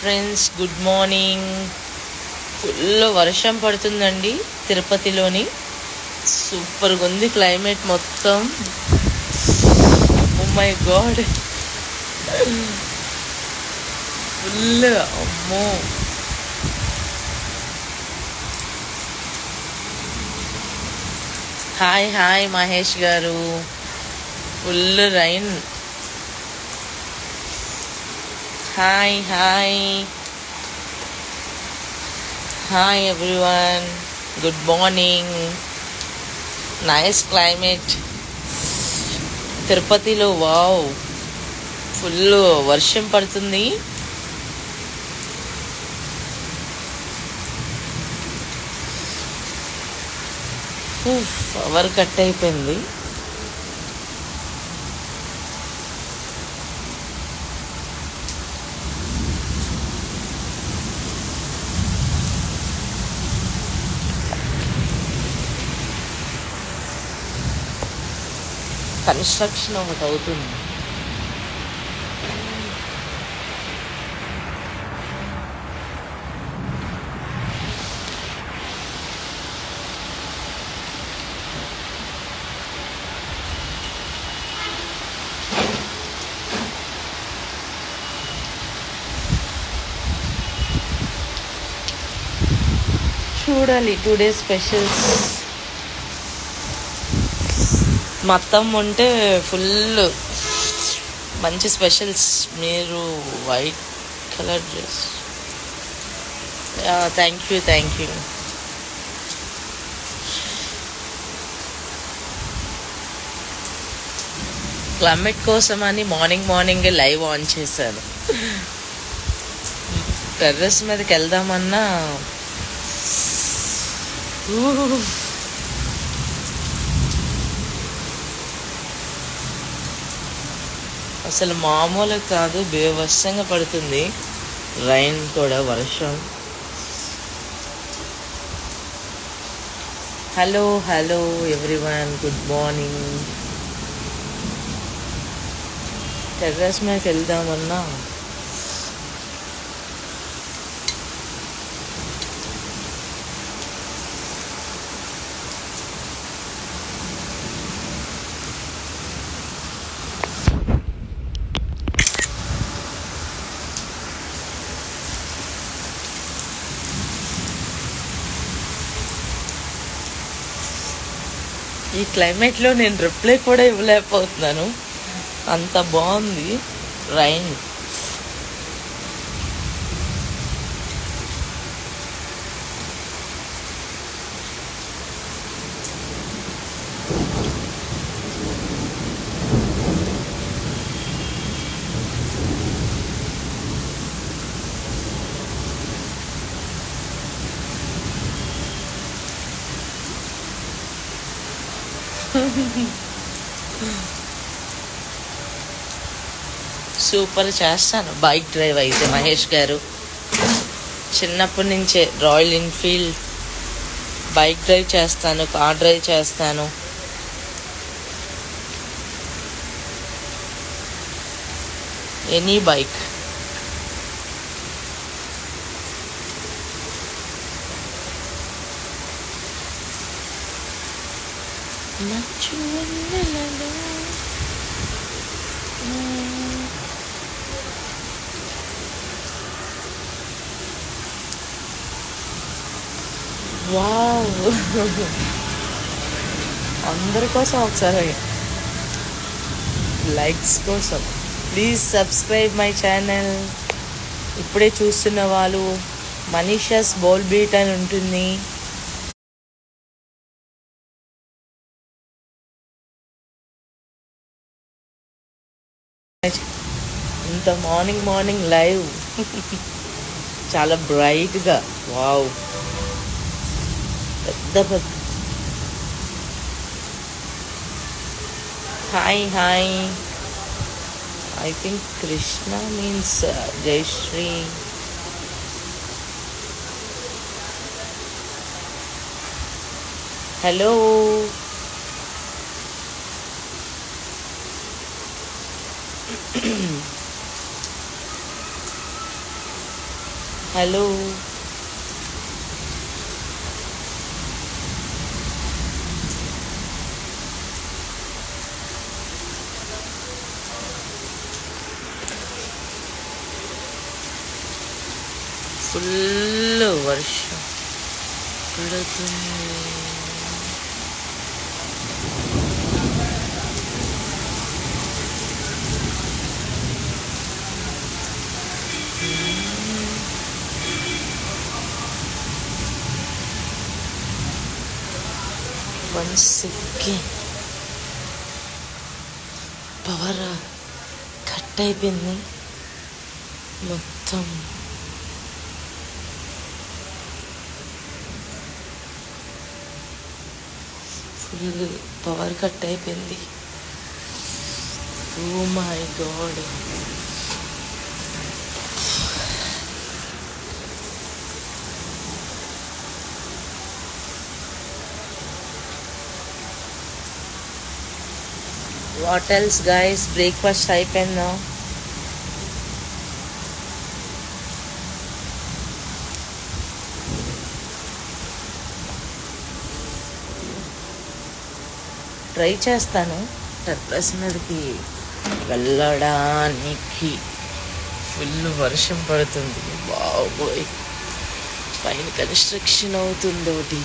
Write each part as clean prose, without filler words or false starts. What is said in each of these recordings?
Friends, good morning. Full వర్షం పడుతుందండి తిరుపతిలోని. సూపర్గా ఉంది క్లైమేట్ మొత్తం. Oh my god, full. అమ్మో, హాయ్ హాయ్ మహేష్ గారు. Full rain. Hi hi hi everyone, good morning. Nice climate తిరుపతిలో. వావ్, ఫుల్ వర్షం పడుతుంది. పవర్ కట్ అయిపోయింది. కన్స్ట్రక్షన్ ఒకటి అవుతుంది. చూడాలి 2 days స్పెషల్స్. మొత్తం ఉంటే ఫుల్ మంచి స్పెషల్స్. మీరు white colour dress. Thank you thank you. Climate కోసం అని మార్నింగ్ లైవ్ ఆన్ చేశాను. టెర్రస్ మీదకి వెళ్దామన్నా అసలు మామూలు కాదు, బేవస్సంగా పడుతుంది. రైన్ కూడా, వర్షం. Hello hello everyone, good morning. Terrace మీదకి వెళ్దామన్నా ఈ క్లైమేట్లో నేను రిప్లై కూడా ఇవ్వలేకపోతున్నాను. అంత బాగుంది రైన్. సూపర్ చేస్తాను బైక్ డ్రైవ్ అయితే మహేష్ గారు. చిన్నప్పటి నుంచే రాయల్ ఎన్ఫీల్డ్ బైక్ డ్రైవ్ చేస్తాను, కార్ డ్రైవ్ చేస్తాను. Any bike. మంచు వెన్నెలలో వావ్. అందరి కోసం ఒకసారి లైక్స్ కోసం ప్లీజ్ సబ్స్క్రైబ్ మై ఛానల్. ఇప్పుడే చూస్తున్న వాళ్ళు మనీషాస్ బౌల్ బీట్ అని ఉంటుంది. ఇంత మార్నింగ్ లైవ్ చాలా బ్రైట్గా. వావ్, పెద్ద. Hi hi. I think Krishna means Jayashree. Hello. Hello. Full వర్షం పడుతుంది. వన్స్ అగైన్ పవర్ కట్ అయిపోయింది మొత్తం. ఫుల్ పవర్ కట్ అయిపోయింది. Oh my god. What else guys? Breakfast అయిపోయిందా? ట్రై చేస్తాను టెర్రస్ మీదకి వెళ్ళడానికి. ఫుల్ వర్షం పడుతుంది బాబోయ్. పైన కన్స్ట్రక్షన్ అవుతుంది ఒకటి.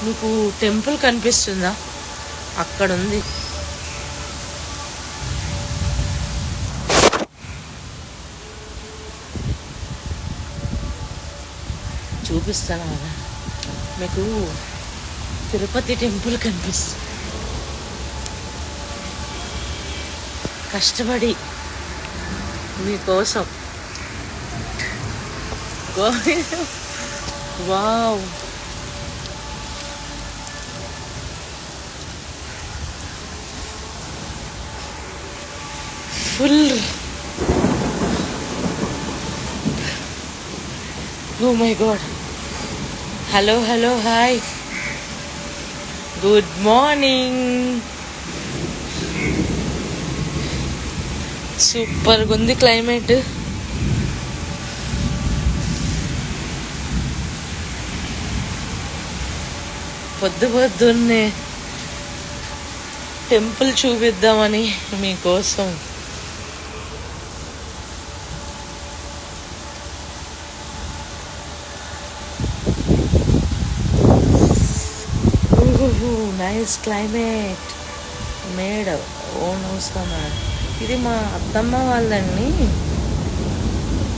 మీకు టెంపుల్ కనిపిస్తుందా? అక్కడ ఉంది. చూపిస్తాను కదా మీకు. తిరుపతి టెంపుల్ కనిపిస్తుంది. కష్టపడి మీకోసం. Wow, full. Oh my god. Hello hello, hi, good morning. సూపర్గా ఉంది క్లైమేట్. పొద్దున్నే టెంపుల్ చూపిద్దామని మీకోసం. Nice climate made own house. ఇది మా అత్తమ్మ వాళ్ళని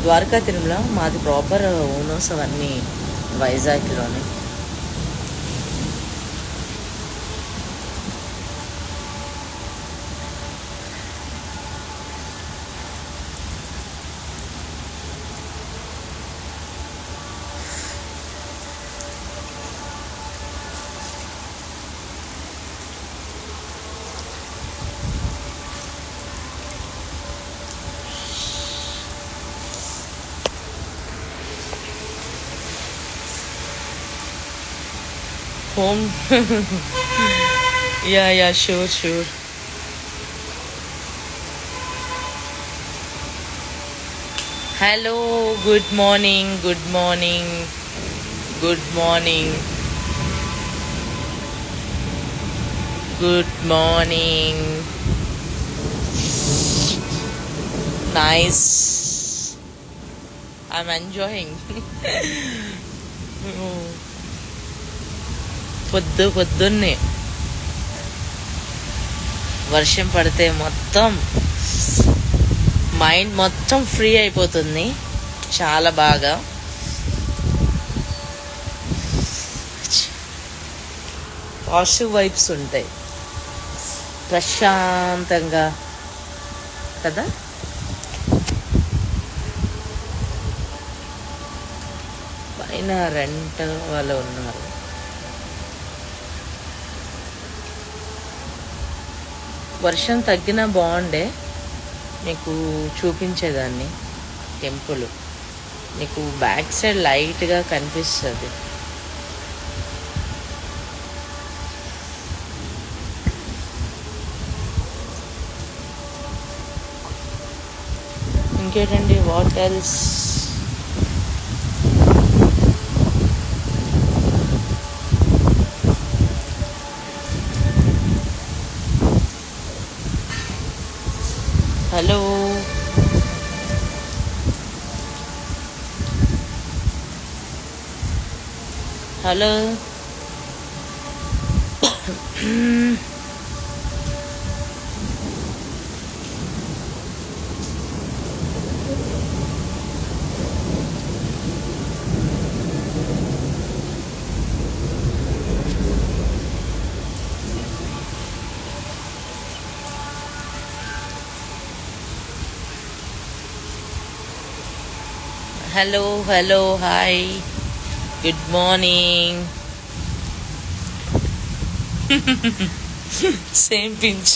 ద్వారకా తిరుమల. మాది ప్రాపర్ ఓన్ హౌస్ అవన్నీ వైజాగ్లోనే. Home. Yeah, sure. Hello, good morning. Good morning. Nice. I'm enjoying. పొద్దున్నే వర్షం పడితే మొత్తం మైండ్ మొత్తం ఫ్రీ అయిపోతుంది. చాలా బాగా పాజిటివ్ వైబ్స్ ఉంటాయి. ప్రశాంతంగా కదా. పైన రెంట్ వాళ్ళు ఉన్నారు. వర్షం తగ్గినా బాగుండే, మీకు చూపించేదాన్ని టెంపుల్. మీకు బ్యాక్ సైడ్ లైట్గా కనిపిస్తుంది. ఇంకేంటండి, what else? Hello, hello. Hello, hello, hi, good morning. Same pinch.